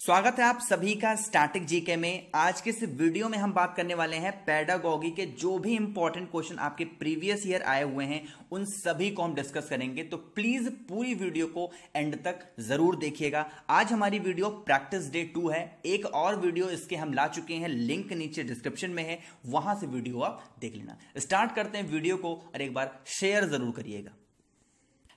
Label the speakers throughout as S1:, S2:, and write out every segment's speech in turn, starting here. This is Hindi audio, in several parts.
S1: स्वागत है आप सभी का स्टैटिक जीके में। आज के इस वीडियो में हम बात करने वाले हैं पेडागॉजी के जो भी इंपॉर्टेंट क्वेश्चन आपके प्रीवियस ईयर आए हुए हैं उन सभी को हम डिस्कस करेंगे, तो प्लीज पूरी वीडियो को एंड तक जरूर देखिएगा। आज हमारी वीडियो प्रैक्टिस डे 2 है। एक और वीडियो इसके हम ला चुके हैं, लिंक नीचे डिस्क्रिप्शन में है, वहां से वीडियो आप देख लेना। स्टार्ट करते हैं वीडियो को और एक बार शेयर जरूर करिएगा।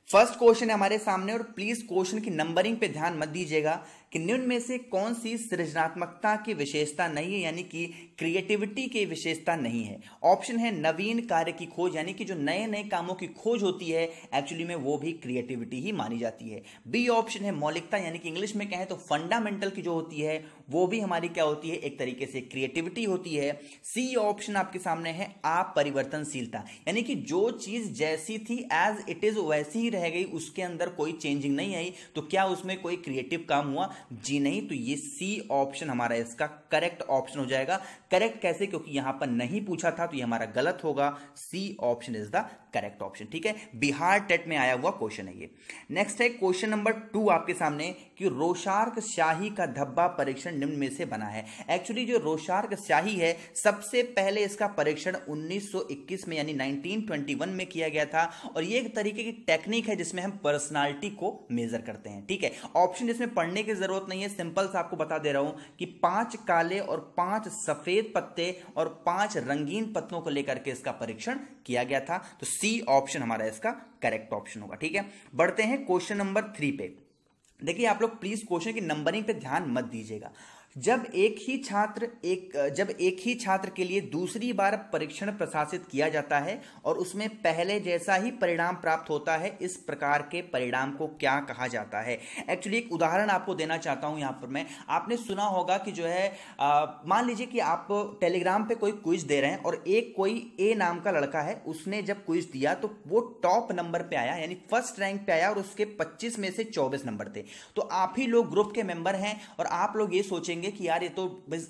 S1: फर्स्ट क्वेश्चन है हमारे सामने और प्लीज क्वेश्चन की नंबरिंग पे ध्यान मत दीजिएगा कि निम्न में से कौन सी सृजनात्मकता की विशेषता नहीं है, यानी कि क्रिएटिविटी की विशेषता नहीं है। ऑप्शन है नवीन कार्य की खोज, यानी कि जो नए नए कामों की खोज होती है एक्चुअली में वो भी क्रिएटिविटी ही मानी जाती है। बी ऑप्शन है मौलिकता, यानी कि इंग्लिश में कहें तो फंडामेंटल की जो होती है वो भी हमारी क्या होती है, एक तरीके से क्रिएटिविटी होती है। सी ऑप्शन आपके सामने है अपरिवर्तनशीलता, यानी कि जो चीज जैसी थी एज इट इज वैसी ही रह गई, उसके अंदर कोई चेंजिंग नहीं आई, तो क्या उसमें कोई क्रिएटिव काम हुआ? जी नहीं। तो ये सी ऑप्शन हमारा इसका करेक्ट ऑप्शन हो जाएगा। करेक्ट कैसे? क्योंकि यहां पर नहीं पूछा था तो ये हमारा गलत होगा। C option is the correct option. ठीक है, बिहार टेट में आया हुआ क्वेश्चन है ये। नेक्स्ट है क्वेश्चन नंबर 2 आपके सामने कि रोशार्क स्याही का धब्बा परीक्षण निम्न में से बना है। एक्चुअली जो रोशार्क स्याही है सबसे पहले इसका परीक्षण 1921 में यानी 1921 में किया गया था, और ये एक तरीके की टेक्निक है जिसमें हम पर्सनालिटी को मेजर करते हैं। ठीक है, ऑप्शन इसमें पढ़ने की जरूरत नहीं है, सिंपल से आपको बता दे रहा हूं कि 5 काले और 5 सफेद पत्ते और 5 रंगीन पत्तों को लेकर के इसका परीक्षण किया गया था। तो सी ऑप्शन हमारा इसका करेक्ट ऑप्शन होगा। ठीक है, बढ़ते हैं क्वेश्चन नंबर 3 पे। देखिए आप लोग प्लीज क्वेश्चन की नंबरिंग पे ध्यान मत दीजिएगा। जब एक ही छात्र के लिए दूसरी बार परीक्षण प्रशासित किया जाता है और उसमें पहले जैसा ही परिणाम प्राप्त होता है, इस प्रकार के परिणाम को क्या कहा जाता है? एक्चुअली एक उदाहरण आपको देना चाहता हूं यहां पर मैं। आपने सुना होगा कि जो है मान लीजिए कि आप टेलीग्राम पे कोई क्विज दे रहे हैं और एक कोई ए नाम का लड़का है, उसने जब क्विज दिया तो वो टॉप नंबर पे आया, यानी फर्स्ट रैंक पे आया और उसके 25 में से 24 नंबर थे। तो आप ही लोग ग्रुप के मेंबर हैं और आप लोग ये सोचेंगे कि यार ये तो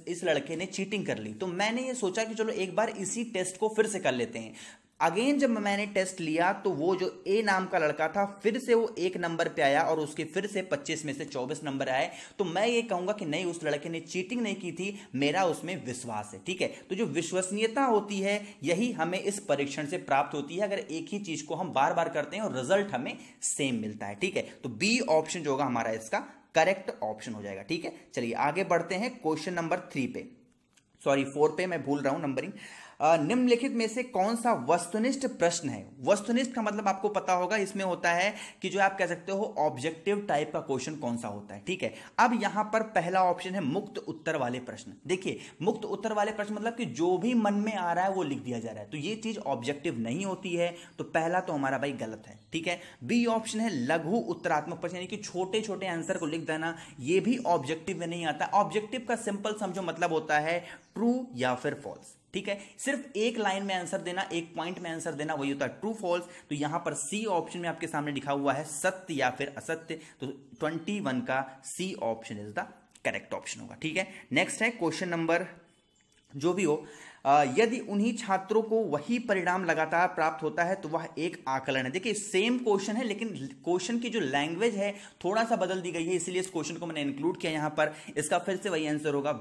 S1: इस लड़के ने चीटिंग कर ली। तो मैंने ये सोचा कि चलो एक बार इसी टेस्ट को फिर से कर लेते हैं। अगेन जब मैंने टेस्ट लिया तो वो जो ए नाम का लड़का था फिर से वो 1 नंबर पे आया और उसके फिर से 25 में से 24 नंबर आए। तो मैं ये कहूंगा कि नहीं, उस लड़के ने चीटिंग नहीं की थी, मेरा उसमें विश्वास है। ठीक है, तो जो विश्वसनीयता होती है यही हमें इस परीक्षण से प्राप्त होती है, अगर एक ही चीज को हम बार बार करते हैं और रिजल्ट हमें सेम मिलता है। ठीक है, तो बी ऑप्शन जो होगा हमारा इसका करेक्ट ऑप्शन हो जाएगा। ठीक है, चलिए आगे बढ़ते हैं क्वेश्चन नंबर 3 पे, सॉरी 4 पे, मैं भूल रहा हूं नंबरिंग। निम्नलिखित में से कौन सा वस्तुनिष्ठ प्रश्न है? वस्तुनिष्ठ का मतलब आपको पता होगा, इसमें होता है कि जो आप कह सकते हो ऑब्जेक्टिव टाइप का क्वेश्चन कौन सा होता है। ठीक है, अब यहां पर पहला ऑप्शन है मुक्त उत्तर वाले प्रश्न। देखिए मुक्त उत्तर वाले प्रश्न मतलब कि जो भी मन में आ रहा है वो लिख दिया जा रहा है, तो ये चीज ऑब्जेक्टिव नहीं होती है, तो पहला तो हमारा भाई गलत है। ठीक है, बी ऑप्शन है लघु उत्तरात्मक प्रश्न, यानी कि छोटे छोटे आंसर को लिख देना, ये भी ऑब्जेक्टिव में नहीं आता। ऑब्जेक्टिव का सिंपल समझो मतलब होता है ट्रू या फिर फॉल्स। ठीक है, सिर्फ एक लाइन में आंसर देना, एक पॉइंट में आंसर देना, वही होता है ट्रू फॉल्स। तो यहां पर सी ऑप्शन में आपके सामने लिखा हुआ है सत्य या फिर असत्य, तो 21 का C option is the correct option होगा। ठीक है, नेक्स्ट है क्वेश्चन नंबर जो भी हो, यदि उन्हीं छात्रों को वही परिणाम लगातार प्राप्त होता है तो वह एक आकलन है। देखिए सेम क्वेश्चन है लेकिन क्वेश्चन की जो लैंग्वेज है थोड़ा सा बदल दी गई है, इसलिए इस क्वेश्चन को मैंने इंक्लूड किया यहां पर। इसका फिर से वही आंसर होगा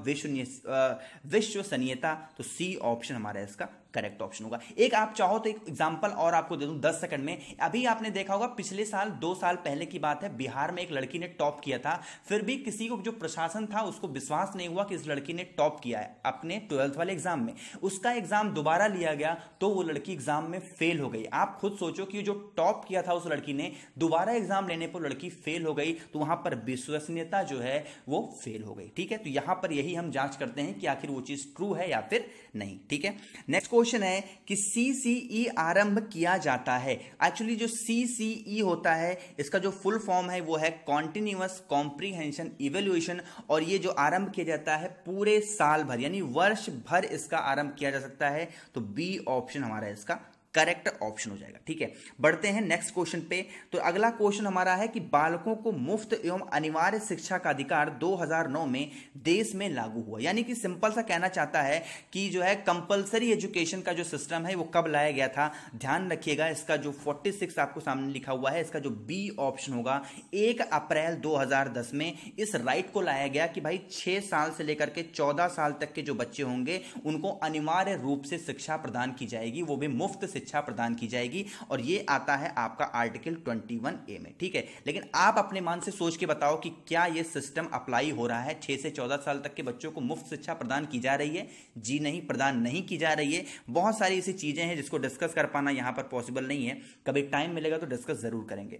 S1: विश्वसनीयता, तो सी ऑप्शन हमारा इसका करेक्ट ऑप्शन होगा। एक आप चाहो तो एक एग्जांपल और आपको दे दूं 10 सेकंड में। अभी आपने देखा होगा पिछले साल 2 साल पहले की बात है, बिहार में एक लड़की ने टॉप किया था, फिर भी किसी को जो प्रशासन था उसको विश्वास नहीं हुआ कि इस लड़की ने टॉप किया है अपने 12th वाले एग्जाम में। उसका एग्जाम दोबारा लिया गया तो वो लड़की एग्जाम में फेल हो गई। आप खुद सोचो कि जो टॉप किया था उस लड़की ने, दोबारा एग्जाम लेने पर लड़की फेल हो गई, तो वहां पर विश्वसनीयता जो है वो फेल हो गई। ठीक है, तो यहां पर यही हम जांच करते हैं कि आखिर वो चीज ट्रू है या फिर नहीं। ठीक है, नेक्स्ट क्वेश्चन है कि सीसीई आरंभ किया जाता है। एक्चुअली जो सीसीई होता है इसका जो फुल फॉर्म है वो है कॉन्टिन्यूअस कॉम्प्रीहेंशन इवेल्युएशन, और ये जो आरंभ किया जाता है पूरे साल भर यानी वर्ष भर इसका आरंभ किया जा सकता है। तो बी ऑप्शन हमारा इसका करेक्ट ऑप्शन हो जाएगा। ठीक है, बढ़ते हैं नेक्स्ट क्वेश्चन पे। तो अगला क्वेश्चन हमारा है कि बालकों को मुफ्त एवं अनिवार्य शिक्षा का अधिकार 2009 में देश में लागू हुआ। यानी कि सिंपल सा कहना चाहता है कि जो है कंपलसरी एजुकेशन का जो सिस्टम है वो कब लाया गया था। ध्यान रखिएगा, इसका जो 46 आपको सामने लिखा हुआ है, इसका जो बी ऑप्शन होगा 1 अप्रैल 2010 में इस राइट को लाया गया कि भाई 6 साल से लेकर के 14 साल तक के जो बच्चे होंगे उनको अनिवार्य रूप से शिक्षा प्रदान की जाएगी, वो भी मुफ्त शिक्षा प्रदान की जाएगी। और ये आता है आपका आर्टिकल 21A में। ठीक है, लेकिन आप अपने मन से सोच के बताओ कि क्या ये सिस्टम अप्लाई हो रहा है? 6 से 14 साल तक के बच्चों को मुफ्त शिक्षा प्रदान की जा रही है? जी नहीं, प्रदान नहीं की जा रही है। बहुत सारी ऐसी चीजें हैं जिसको डिस्कस कर पाना यहां पर पॉसिबल नहीं है, कभी टाइम मिलेगा तो डिस्कस जरूर करेंगे।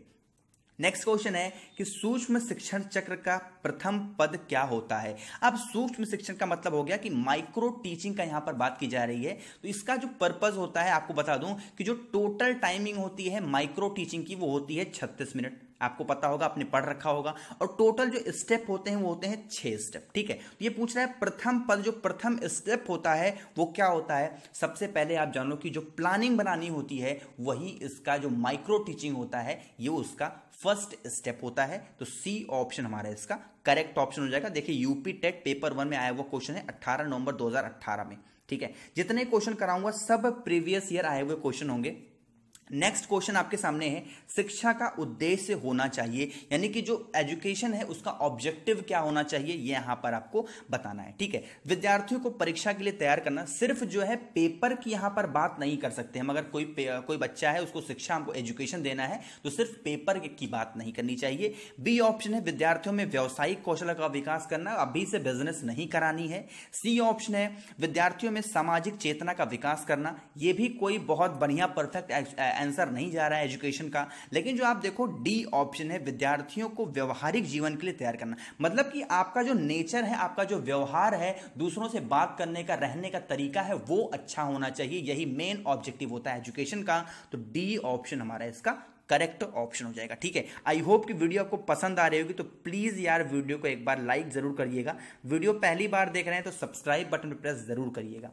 S1: नेक्स्ट क्वेश्चन है कि सूक्ष्म शिक्षण चक्र का प्रथम पद क्या होता है। अब सूक्ष्म शिक्षण का मतलब हो गया कि माइक्रो टीचिंग का यहां पर बात की जा रही है। तो इसका जो पर्पस होता है आपको बता दूं कि जो टोटल टाइमिंग होती है माइक्रो टीचिंग की वो होती है 36 मिनट। आपको पता होगा, आपने पढ़ रखा होगा। और टोटल जो स्टेप होते हैं वो होते हैं 6 स्टेप। ठीक है, तो ये पूछ रहा है प्रथम पद, जो प्रथम स्टेप होता है वो क्या होता है। सबसे पहले आप जान लो कि जो प्लानिंग बनानी होती है वही इसका जो माइक्रो टीचिंग होता है ये उसका फर्स्ट स्टेप होता है। तो सी ऑप्शन हमारा इसका करेक्ट ऑप्शन हो जाएगा। देखिए यूपी टेट पेपर 1 में आया हुआ क्वेश्चन है 18 नवंबर 2018 में। ठीक है, जितने क्वेश्चन कराऊंगा सब प्रीवियस ईयर आए हुए क्वेश्चन होंगे। नेक्स्ट क्वेश्चन आपके सामने है, शिक्षा का उद्देश्य होना चाहिए, यानी कि जो एजुकेशन है उसका ऑब्जेक्टिव क्या होना चाहिए ये यहां पर आपको बताना है। ठीक है, विद्यार्थियों को परीक्षा के लिए तैयार करना, सिर्फ जो है पेपर की यहां पर बात नहीं कर सकते हम। अगर कोई बच्चा है उसको शिक्षा, हमको एजुकेशन देना है तो सिर्फ पेपर की बात नहीं करनी चाहिए। बी ऑप्शन है, विद्यार्थियों में व्यावसायिक कौशल का विकास करना, अभी से बिजनेस नहीं करानी है। सी ऑप्शन है, विद्यार्थियों में सामाजिक चेतना का विकास करना। यह भी कोई बहुत बढ़िया परफेक्ट आंसर नहीं जा रहा है एजुकेशन का। लेकिन जो आप देखो डी ऑप्शन है, विद्यार्थियों को व्यवहारिक जीवन के लिए तैयार करना, मतलब कि आपका जो नेचर है, आपका जो व्यवहार है, दूसरों से बात करने का, रहने का तरीका है वो अच्छा होना चाहिए। यही मेन ऑब्जेक्टिव होता है एजुकेशन का। तो डी ऑप्शन हमारा इसका करेक्ट ऑप्शन हो जाएगा। ठीक है, आई होप कि वीडियो आपको पसंद आ रही होगी। तो प्लीज यार वीडियो को एक बार लाइक जरूर करिएगा। वीडियो पहली बार देख रहे हैं तो सब्सक्राइब बटन पर प्रेस जरूर करिएगा।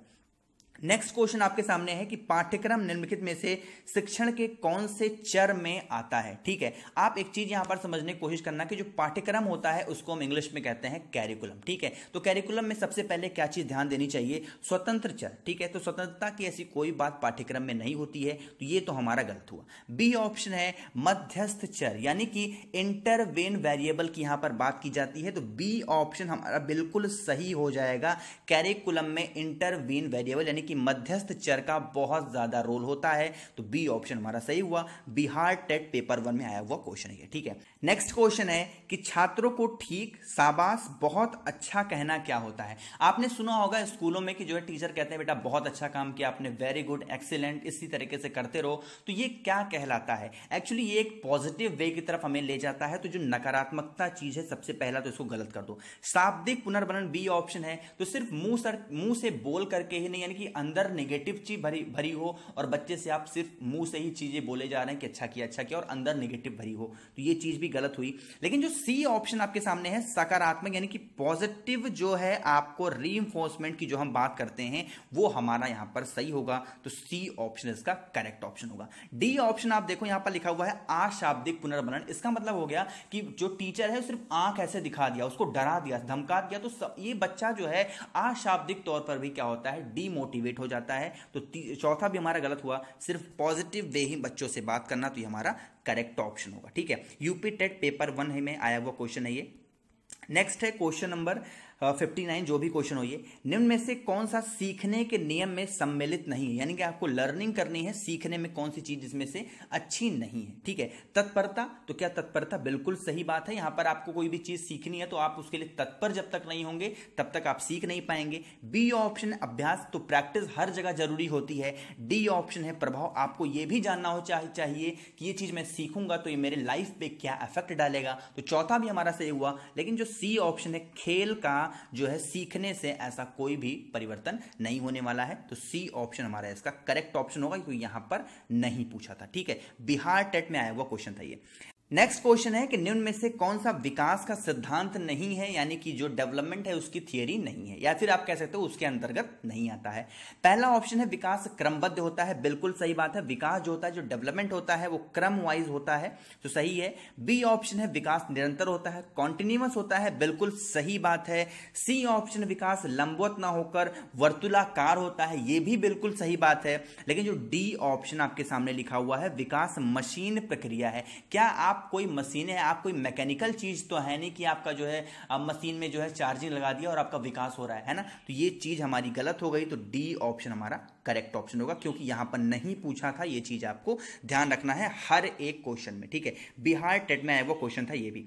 S1: नेक्स्ट क्वेश्चन आपके सामने है कि पाठ्यक्रम निम्नलिखित में से शिक्षण के कौन से चर में आता है। ठीक है, आप एक चीज यहां पर समझने की कोशिश करना कि जो पाठ्यक्रम होता है उसको हम इंग्लिश में कहते हैं कैरिकुलम। ठीक है, तो कैरिकुलम में सबसे पहले क्या चीज ध्यान देनी चाहिए, स्वतंत्र चर। ठीक है, तो स्वतंत्रता की ऐसी कोई बात पाठ्यक्रम में नहीं होती है, तो ये तो हमारा गलत हुआ। बी ऑप्शन है मध्यस्थ चर, यानी कि इंटरवेन वेरिएबल की यहां पर बात की जाती है। तो बी ऑप्शन हमारा बिल्कुल सही हो जाएगा। कैरिकुलम में इंटरवेन वेरिएबल यानी कि मध्यस्थ चर का बहुत ज्यादा रोल होता है। तो बी ऑप्शन हमारा सही हुआ। बिहार टेट पेपर 1 में आया हुआ क्वेश्चन है। ठीक है, नेक्स्ट क्वेश्चन है कि छात्रों को ठीक, शाबाश, बहुत अच्छा कहना क्या होता है। आपने सुना होगा स्कूलों में कि जो है टीचर कहते हैं बेटा बहुत अच्छा काम किया आपने, वेरी गुड, एक्सीलेंट, इसी तरीके से करते रहो। तो ये क्या कहलाता है? एक्चुअली ये एक पॉजिटिव वे की तरफ हमें ले जाता है। तो जो नकारात्मकता चीज है सबसे पहला तो इसको गलत कर दो। शाब्दिक पुनर्बनन बी ऑप्शन है। तो सिर्फ मुंह से बोल करके ही नहीं, यानी कि अंदर नेगेटिव चीज भरी हो और बच्चे से आप सिर्फ मुंह से ही चीजें बोले जा रहे हैं कि अच्छा किया और अंदर नेगेटिव भरी हो, तो ये चीज भी गलत हुई। लेकिन जो सी ऑप्शन आपके सामने है सकारात्मक यानी कि पॉजिटिव जो है आपको रीइंफोर्समेंट की जो हम बात करते हैं वो हमारा यहां पर सही होगा। तो सी ऑप्शन इसका करेक्ट ऑप्शन होगा। डी ऑप्शन आप देखो यहां पर लिखा हुआ है अशाब्दिक पुनर्बनन। इसका मतलब हो गया कि जो टीचर है सिर्फ आंख ऐसे दिखा दिया, उसको डरा दिया, धमका दिया, तो ये बच्चा जो है अशाब्दिक तौर पर भी क्या होता है, डीमोटिवेट हो जाता है। तो चौथा भी हमारा गलत हुआ। सिर्फ पॉजिटिव वे ही बच्चों से बात करना, तो ये हमारा करेक्ट ऑप्शन होगा। ठीक है, यूपी टेट पेपर 1 में आया हुआ क्वेश्चन है ये। नेक्स्ट है क्वेश्चन नंबर 59, जो भी क्वेश्चन हो ये, निम्न में से कौन सा सीखने के नियम में सम्मिलित नहीं है, यानी कि आपको लर्निंग करनी है, सीखने में कौन सी चीज इसमें से अच्छी नहीं है। ठीक है, तत्परता, तो क्या तत्परता बिल्कुल सही बात है। यहां पर आपको कोई भी चीज सीखनी है तो आप उसके लिए तत्पर जब तक नहीं होंगे तब तक आप सीख नहीं पाएंगे। बी ऑप्शन अभ्यास, तो प्रैक्टिस हर जगह जरूरी होती है। डी ऑप्शन है प्रभाव, आपको यह भी जानना हो चाहिए कि ये चीज मैं सीखूंगा तो ये मेरे लाइफ पे क्या इफेक्ट डालेगा। तो चौथा भी हमारा सही हुआ। लेकिन जो सी ऑप्शन है खेल का जो है सीखने से ऐसा कोई भी परिवर्तन नहीं होने वाला है। तो सी ऑप्शन हमारा इसका करेक्ट ऑप्शन होगा, क्योंकि यहां पर नहीं पूछा था। ठीक है, बिहार टेट में आया हुआ क्वेश्चन था ये। नेक्स्ट क्वेश्चन है कि निम्न में से कौन सा विकास का सिद्धांत नहीं है, यानी कि जो डेवलपमेंट है उसकी थियरी नहीं है, या फिर आप कह सकते हो उसके अंतर्गत नहीं आता है। पहला ऑप्शन है विकास क्रमबद्ध होता है, बिल्कुल सही बात है। विकास जो होता है, जो डेवलपमेंट होता है वो क्रम वाइज होता है, तो सही है। बी ऑप्शन है विकास निरंतर होता है, कॉन्टिन्यूअस होता है, बिल्कुल सही बात है। सी ऑप्शन विकास लंबवत ना होकर वर्तुलाकार होता है, ये भी बिल्कुल सही बात है। लेकिन जो डी ऑप्शन आपके सामने लिखा हुआ है विकास मशीन प्रक्रिया है, क्या आप कोई मशीन है, आप कोई मैकेनिकल चीज तो है नहीं कि आपका जो है मशीन में जो है चार्जिंग लगा दिया और आपका विकास हो रहा है ना, तो ये चीज हमारी गलत हो गई। तो डी ऑप्शन हमारा करेक्ट ऑप्शन होगा, क्योंकि यहां पर नहीं पूछा था। ये चीज आपको ध्यान रखना है हर एक क्वेश्चन में, ठीक है। बिहार टेट में आया वो क्वेश्चन था ये भी।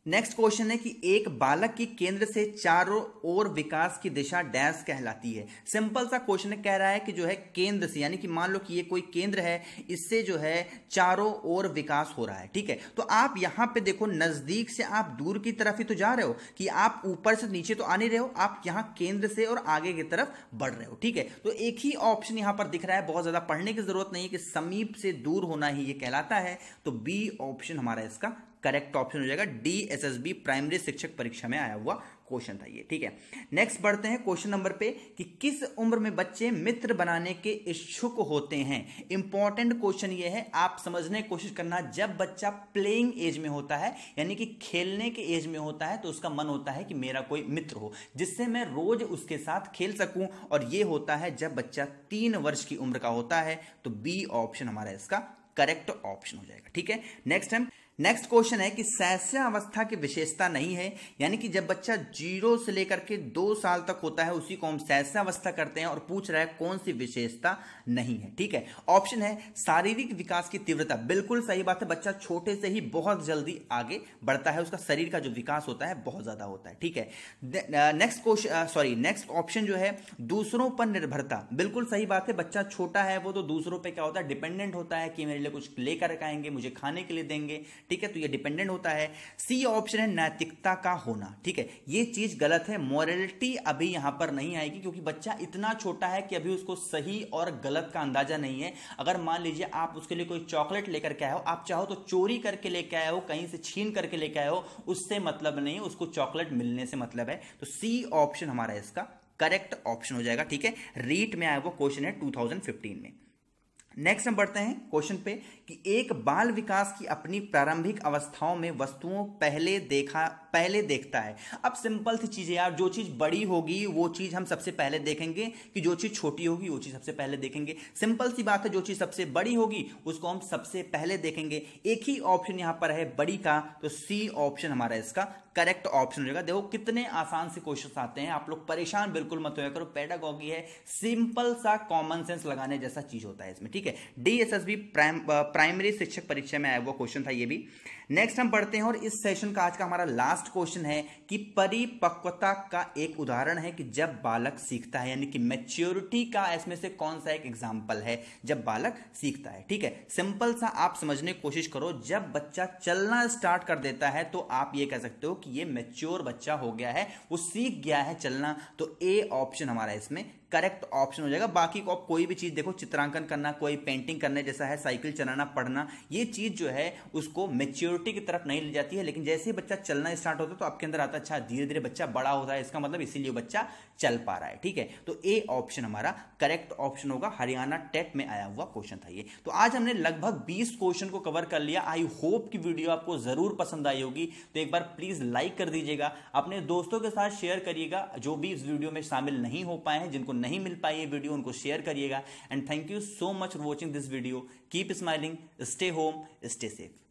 S1: नेक्स्ट क्वेश्चन है कि एक बालक की केंद्र से चारों ओर विकास की दिशा डैश कहलाती है। सिंपल सा क्वेश्चन कह रहा है कि जो है केंद्र से, यानी कि मान लो कि ये कोई केंद्र है, इससे जो है चारों ओर विकास हो रहा है, ठीक है। तो आप यहां पे देखो नजदीक से आप दूर की तरफ ही तो जा रहे हो, कि आप ऊपर से नीचे तो आ नहीं रहे हो, आप यहां केंद्र से और आगे की तरफ बढ़ रहे हो, ठीक है। तो एक ही ऑप्शन यहां पर दिख रहा है, बहुत ज्यादा पढ़ने की जरूरत नहीं है, कि समीप से दूर होना ही ये कहलाता है। तो बी ऑप्शन हमारा इसका करेक्ट ऑप्शन हो जाएगा। DSSB प्राइमरी शिक्षक परीक्षा में आया हुआ क्वेश्चन था ये, ठीक है। नेक्स्ट बढ़ते हैं क्वेश्चन नंबर पे कि किस उम्र में बच्चे मित्र बनाने के इच्छुक होते हैं। इंपॉर्टेंट क्वेश्चन ये है, आप समझने की कोशिश करना। जब बच्चा प्लेइंग एज में होता है, यानी कि खेलने के एज में होता है, तो उसका मन होता है कि मेरा कोई मित्र हो जिससे मैं रोज उसके साथ खेल सकूं, और ये होता है जब बच्चा 3 वर्ष की उम्र का होता है। तो बी ऑप्शन हमारा इसका करेक्ट ऑप्शन हो जाएगा, ठीक है। नेक्स्ट क्वेश्चन है कि शैशवावस्था की विशेषता नहीं है, यानी कि जब बच्चा 0 से लेकर के 2 साल तक होता है उसी को हम शैशवावस्था करते हैं, और पूछ रहा है कौन सी विशेषता नहीं है, ठीक है। ऑप्शन है शारीरिक विकास की तीव्रता, बिल्कुल सही बात है। बच्चा छोटे से ही बहुत जल्दी आगे बढ़ता है, उसका शरीर का जो विकास होता है बहुत ज्यादा होता है, ठीक है। नेक्स्ट ऑप्शन जो है दूसरों पर निर्भरता, बिल्कुल सही बात है। बच्चा छोटा है वो तो दूसरों पर क्या होता है, डिपेंडेंट होता है, कि मेरे लिए कुछ लेकर आएंगे, मुझे खाने के लिए देंगे, ठीक है। तो ये डिपेंडेंट होता है। सी ऑप्शन है नैतिकता का होना, ठीक है। ये चीज गलत है, मोरलिटी अभी यहां पर नहीं आएगी, क्योंकि बच्चा इतना छोटा है कि अभी उसको सही और गलत का अंदाजा नहीं है। अगर मान लीजिए आप उसके लिए कोई चॉकलेट लेकर के आए हो, आप चाहो तो चोरी करके लेके आए हो, कहीं से छीन करके लेके आए हो, उससे मतलब नहीं है, उसको चॉकलेट मिलने से मतलब है। तो सी ऑप्शन हमारा इसका करेक्ट ऑप्शन हो जाएगा, ठीक है। रीट में आया वो क्वेश्चन है 2015 में। नेक्स्ट हम बढ़ते हैं क्वेश्चन पे कि एक बाल विकास की अपनी प्रारंभिक अवस्थाओं में वस्तुओं पहले देखता है। अब सिंपल सी चीज है यार, जो चीज बड़ी होगी वो चीज हम सबसे पहले देखेंगे, कि जो चीज छोटी होगी वो चीज सबसे पहले देखेंगे। सिंपल सी बात है, जो चीज सबसे बड़ी होगी उसको हम सबसे पहले देखेंगे। एक ही ऑप्शन यहां पर है बड़ी का, तो सी ऑप्शन हमारा इसका करेक्ट ऑप्शन हो जाएगा। देखो कितने आसान से क्वेश्चन आते हैं, आप लोग परेशान बिल्कुल मत होया करो, पेडागॉगी है, सिंपल सा कॉमन सेंस लगाने जैसा चीज होता है इसमें, ठीक है। DSSB प्राइमरी शिक्षक परीक्षा में आया वो क्वेश्चन था ये भी। नेक्स्ट हम पढ़ते हैं, और इस सेशन का आज का हमारा लास्ट क्वेश्चन है कि परिपक्वता का एक उदाहरण है कि जब बालक सीखता है, यानी कि मैच्योरिटी का इसमें से कौन सा एक एग्जांपल है जब बालक सीखता है, ठीक है। सिंपल सा आप समझने की कोशिश करो, जब बच्चा चलना स्टार्ट कर देता है तो आप ये कह सकते हो कि ये मैच्योर बच्चा हो गया है, वो सीख गया है चलना। तो ए ऑप्शन हमारा इसमें करेक्ट ऑप्शन हो जाएगा। बाकी को आप कोई भी चीज देखो, चित्रांकन करना, कोई पेंटिंग करने जैसा है, साइकिल चलाना, पढ़ना, ये चीज जो है उसको मैच्योरिटी की तरफ नहीं ले जाती है। लेकिन जैसे ही बच्चा चलना स्टार्ट होता है तो आपके अंदर आता है अच्छा धीरे धीरे बच्चा बड़ा होता है, इसका मतलब इसीलिए बच्चा चल पा रहा है, ठीक है। तो ए ऑप्शन हमारा करेक्ट ऑप्शन होगा। हरियाणा टेट में आया हुआ क्वेश्चन था ये। तो आज हमने लगभग 20 क्वेश्चन को कवर कर लिया। आई होप की वीडियो आपको जरूर पसंद आई होगी, तो एक बार प्लीज लाइक कर दीजिएगा, अपने दोस्तों के साथ शेयर करिएगा, जो भी इस वीडियो में शामिल नहीं हो पाए हैं, जिनको नहीं मिल पाई ये वीडियो, उनको शेयर करिएगा। And thank you so much for watching this video. Keep smiling, stay home, stay safe.